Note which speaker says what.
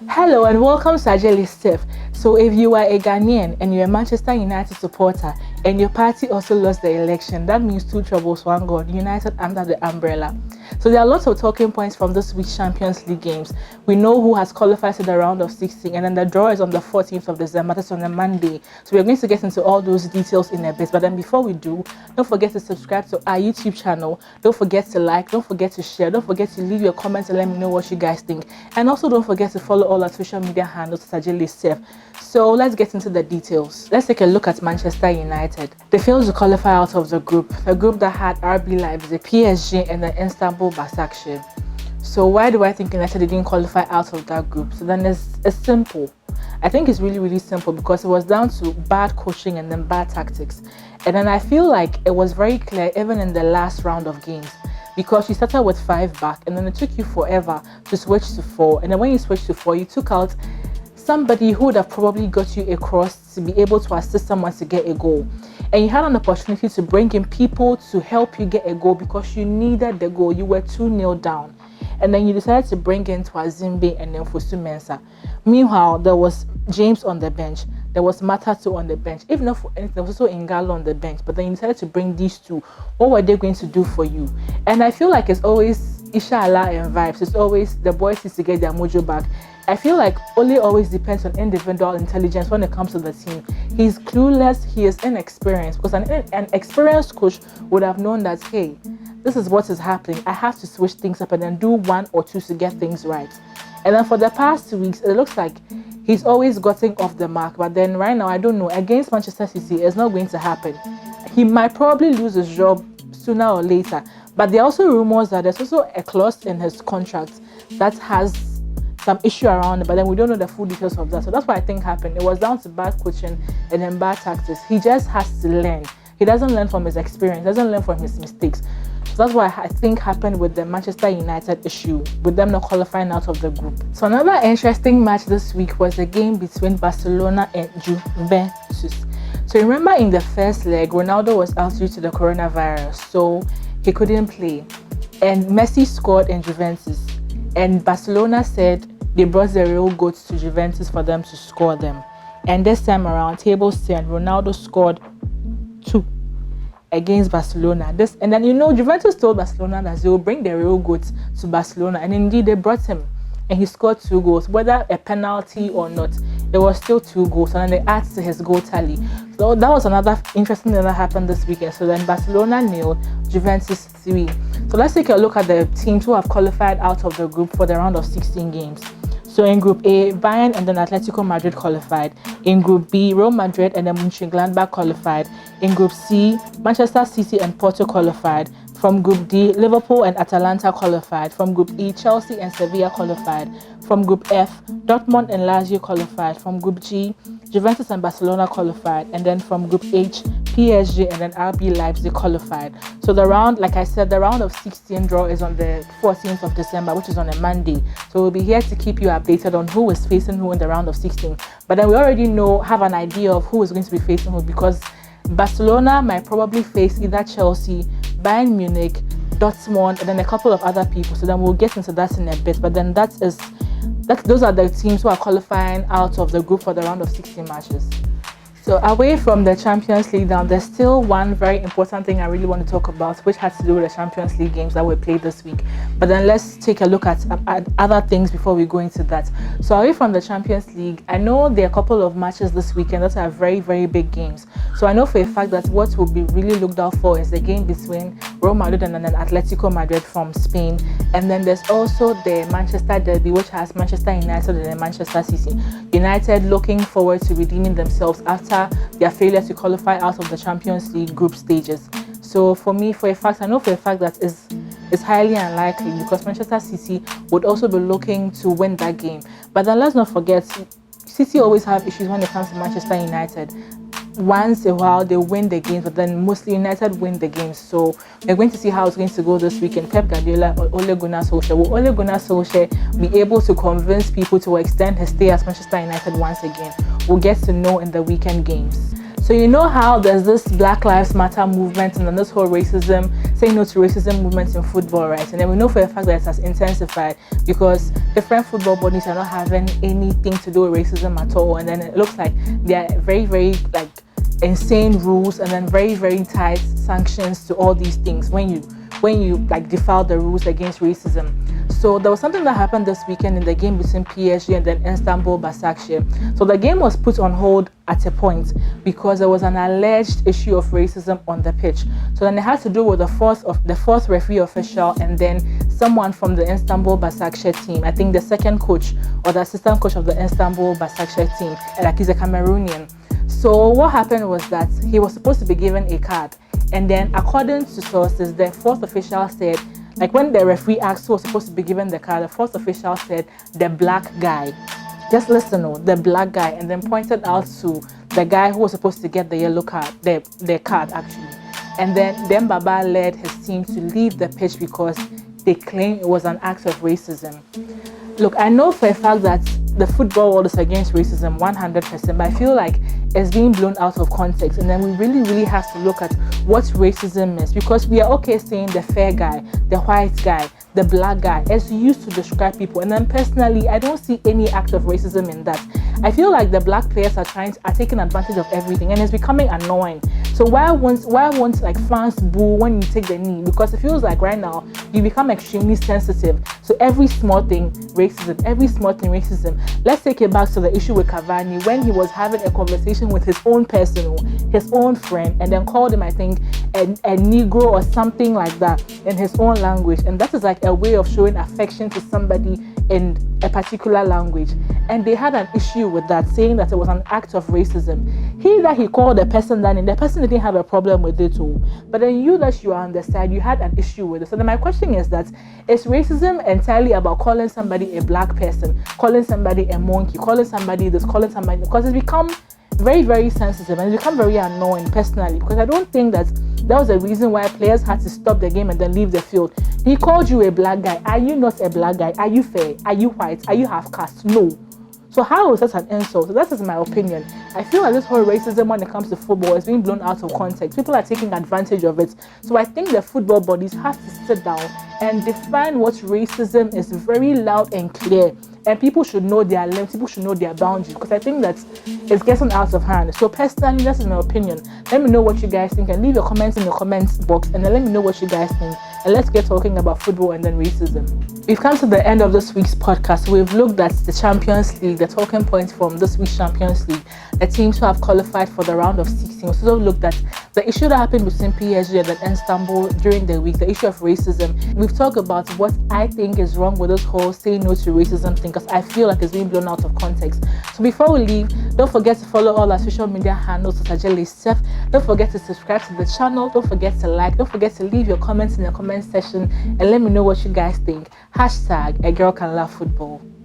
Speaker 1: Hello and welcome to Ajeli Steph. So if you are a Ghanaian and you're a Manchester United supporter and your party also lost the election, that means two troubles, one God, United under the umbrella. So there are lots of talking points from this week's Champions League games. We know who has qualified to the round of 16 and then the draw is on the 14th of December, that's on a Monday. So we're going to get into all those details in a bit. But then before we do, don't forget to subscribe to our YouTube channel. Don't forget to like, don't forget to share, don't forget to leave your comments and let me know what you guys think. And also don't forget to follow all our social media handles at Ajeli Steph. So let's get into the details. Let's take a look at Manchester United. They failed to qualify out of the group that had RB Leipzig, PSG and the Istanbul Başakşehir. So why do I think United didn't qualify out of that group? So then it's simple. I think it's really simple because it was down to bad coaching and then bad tactics. And then I feel like it was very clear even in the last round of games, because you started with 5 back and then it took you forever to switch to 4. And then when you switched to 4, you took out somebody who would have probably got you a cross to be able to assist someone to get a goal. And you had an opportunity to bring in people to help you get a goal because you needed the goal. You were 2-0 down. And then you decided to bring in Twazimbe and then Fosu Mensah. Meanwhile, there was James on the bench. There was Matatu on the bench. If not for anything, there was also Ingalo on the bench. But then you decided to bring these two. What were they going to do for you? And I feel like it's always Inshallah and vibes. It's always the boys need to get their mojo back. I feel like Ole always depends on individual intelligence when it comes to the team. He's clueless, he is inexperienced, because an experienced coach would have known that, hey, this is what is happening. I have to switch things up and then do 1 or 2 to get things right. And then for the past 2 weeks, it looks like he's always gotten off the mark. But then right now, I don't know, against Manchester City, it's not going to happen. He might probably lose his job sooner or later. But there are also rumors that there's also a clause in his contract that has some issue around it, but then we don't know the full details of that. So that's what I think happened. It was down to bad coaching and then bad tactics. He just has to learn. He doesn't learn from his experience, doesn't learn from his mistakes. So that's what I think happened with the Manchester United issue, with them not qualifying out of the group. So another interesting match this week was the game between Barcelona and Juventus. So remember in the first leg, Ronaldo was out due to the coronavirus, so he couldn't play. And Messi scored in Juventus. And Barcelona said they brought the real goats to Juventus for them to score them. And this time around, tables turn, Ronaldo scored 2 against Barcelona. And then, Juventus told Barcelona that they will bring the real goats to Barcelona. And indeed, they brought him. And he scored 2 goals. Whether a penalty or not, it was still 2 goals. And then they added to his goal tally. So that was another interesting thing that happened this weekend. So then Barcelona 0, Juventus 3. So let's take a look at the teams who have qualified out of the group for the round of 16 games. So in Group A, Bayern and then Atletico Madrid qualified. In Group B, Real Madrid and then Mönchengladbach qualified. In Group C, Manchester City and Porto qualified. From Group D, Liverpool and Atalanta qualified. From Group E, Chelsea and Sevilla qualified. From Group F, Dortmund and Lazio qualified. From Group G, Juventus and Barcelona qualified. And then from Group H, PSG and then RB Leipzig qualified. So the round, like I said, the round of 16 draw is on the 14th of December, which is on a Monday. So we'll be here to keep you updated on who is facing who in the round of 16. But then we already have an idea of who is going to be facing who, because Barcelona might probably face either Chelsea, Bayern Munich, Dortmund, and then a couple of other people. So then we'll get into that in a bit. But then those are the teams who are qualifying out of the group for the round of 16 matches. So away from the Champions League now, there's still one very important thing I really want to talk about, which has to do with the Champions League games that were played this week. But then let's take a look at other things before we go into that. So away from the Champions League, I know there are a couple of matches this weekend that are very big games. So I know for a fact that what will be really looked out for is the game between Real Madrid and then Atletico Madrid from Spain. And then there's also the Manchester Derby, which has Manchester United and Manchester City. United looking forward to redeeming themselves after their failure to qualify out of the Champions League group stages. So for me, for a fact, I know for a fact that it's highly unlikely, because Manchester City would also be looking to win that game. But then let's not forget, City always have issues when it comes to Manchester United. Once in a while they win the games, but then mostly United win the games. So we're going to see how it's going to go this weekend. Pep Guardiola or Ole Gunnar Solskjaer. Will Ole Gunnar Solskjaer be able to convince people to extend his stay at Manchester United once again? We'll get to know in the weekend games. So you know how there's this Black Lives Matter movement and then this whole racism say no to racism movements in football, right? And then we know for a fact that it has intensified because different football bodies are not having anything to do with racism at all. And then it looks like they are very, very like insane rules and then very, very tight sanctions to all these things when you like defile the rules against racism. So there was something that happened this weekend in the game between PSG and then Istanbul Başakşehir. So the game was put on hold at a point because there was an alleged issue of racism on the pitch. So then it had to do with the fourth referee official and then someone from the Istanbul Başakşehir team. I think the second coach or the assistant coach of the Istanbul Başakşehir team, like he's a Cameroonian. So what happened was that he was supposed to be given a card, and then according to sources, the fourth official said, like when the referee asked who was supposed to be given the card, the fourth official said the black guy. Just listen, the black guy, and then pointed out to the guy who was supposed to get the yellow card, the card actually. And then Baba led his team to leave the pitch because they claim it was an act of racism. Look, I know for a fact that the football world is against racism 100%, but I feel like it's being blown out of context, and then we really, really have to look at what racism is, because we are okay saying the fair guy, the white guy, the black guy as used to describe people, and then personally I don't see any act of racism in that. I feel like the black players are taking advantage of everything, and it's becoming annoying. So why won't like fans boo when you take the knee? Because it feels like right now you become extremely sensitive. So every small thing racism. Let's take it back to the issue with Cavani when he was having a conversation with his own his own friend, and then called him, I think, a Negro or something like that in his own language. And that is like a way of showing affection to somebody in a particular language. And they had an issue with that, saying that it was an act of racism. He called the person that, and the person didn't have a problem with it too. But then you that you are on the side, you had an issue with it. So then my question is that, is racism entirely about calling somebody a black person, calling somebody a monkey, calling somebody this, calling somebody, because it's become very, very sensitive and it's become very annoying personally, because I don't think that was the reason why players had to stop the game and then leave the field. He called you a black guy. Are you not a black guy? Are you fair? Are you white? Are you half caste? No. So how is that an insult? So that is my opinion. I feel like this whole racism when it comes to football is being blown out of context. People are taking advantage of it. So I think the football bodies have to sit down and define what racism is very loud and clear. And people should know their limits, people should know their boundaries, because I think that it's getting out of hand. So personally, this is my opinion. Let me know what you guys think and leave your comments in the comments box, and then let me know what you guys think. And let's get talking about football and then racism. We've come to the end of this week's podcast. We've looked at the Champions League, the talking points from this week's Champions League, the teams who have qualified for the round of 16. We also looked at the issue that happened between PSG and then Istanbul during the week, the issue of racism. We've talked about what I think is wrong with this whole say no to racism thing, because I feel like it's being blown out of context. So before we leave, don't forget to follow all our social media handles at Sajelistef. Don't forget to subscribe to the channel. Don't forget to like. Don't forget to leave your comments in the comment section and let me know what you guys think. #AGirlCanLoveFootball.